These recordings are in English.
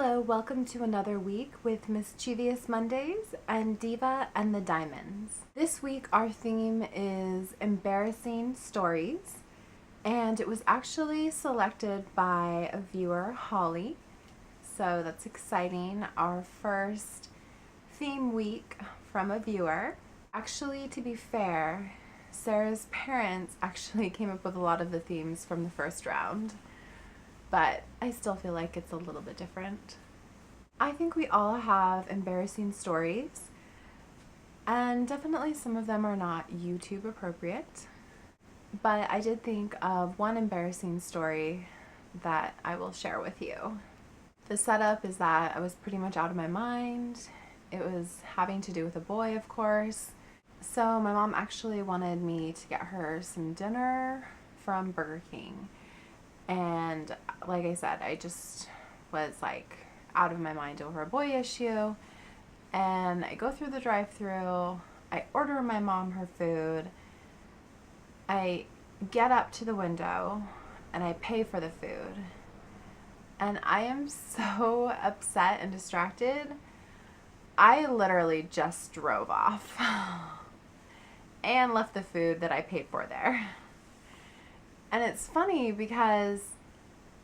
Hello, welcome to another week with Mischievous Mondays and Diva and the Diamonds. This week our theme is embarrassing stories, and it was actually selected by a viewer, Holly, so that's exciting. Our first theme week from a viewer. Actually, to be fair, Sarah's parents actually came up with a lot of the themes from the first round, but I still feel like it's a little bit different. I think we all have embarrassing stories, and definitely some of them are not YouTube appropriate, but I did think of one embarrassing story that I will share with you. The setup is that I was pretty much out of my mind. It was having to do with a boy, of course. So my mom actually wanted me to get her some dinner from Burger King. And like I said, I just was like out of my mind over a boy issue. And I go through the drive-thru, I order my mom her food, I get up to the window and I pay for the food. And I am so upset and distracted. I literally just drove off and left the food that I paid for there. And it's funny because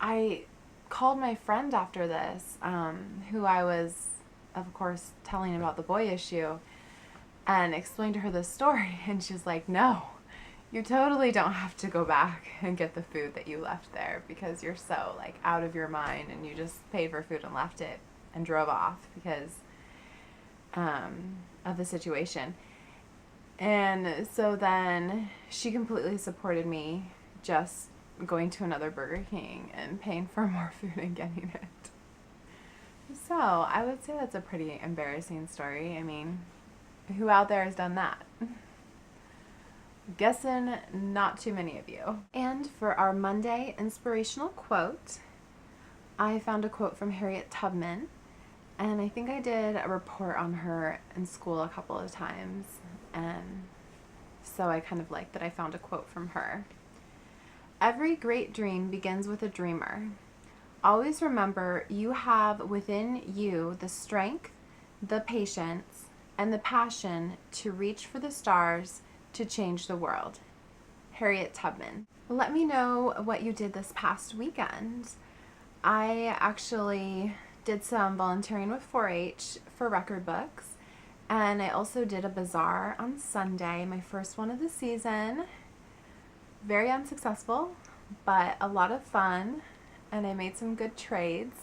I called my friend after this, who I was, of course, telling about the boy issue, and explained to her this story. And she was like, no, you totally don't have to go back and get the food that you left there because you're so like out of your mind and you just paid for food and left it and drove off because of the situation. And so then she completely supported me just going to another Burger King and paying for more food and getting it. So I would say that's a pretty embarrassing story. I mean, who out there has done that? Guessing not too many of you. And for our Monday inspirational quote, I found a quote from Harriet Tubman, and I think I did a report on her in school a couple of times, and so I kind of like that I found a quote from her. Every great dream begins with a dreamer. Always remember you have within you the strength, the patience, and the passion to reach for the stars to change the world. Harriet Tubman. Let me know what you did this past weekend. I actually did some volunteering with 4-H for record books, and I also did a bazaar on Sunday, my first one of the season. Very unsuccessful, but a lot of fun, and I made some good trades.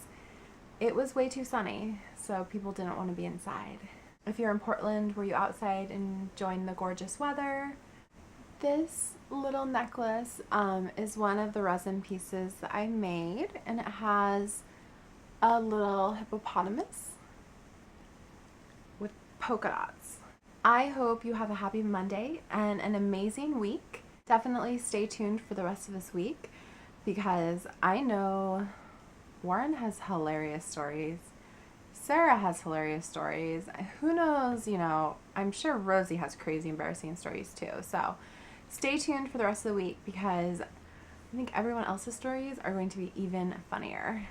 It was way too sunny, so people didn't want to be inside. If you're in Portland, were you outside enjoying the gorgeous weather? This little necklace is one of the resin pieces that I made, and it has a little hippopotamus with polka dots. I hope you have a happy Monday and an amazing week. Definitely stay tuned for the rest of this week because I know Warren has hilarious stories. Sarah has hilarious stories. Who knows, I'm sure Rosie has crazy, embarrassing stories too. So stay tuned for the rest of the week because I think everyone else's stories are going to be even funnier.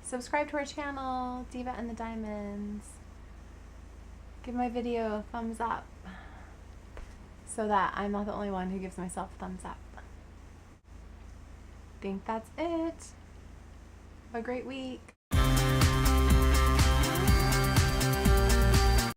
Subscribe to our channel, Diva and the Diamonds. Give my video a thumbs up so that I'm not the only one who gives myself a thumbs up. I think that's it. Have a great week.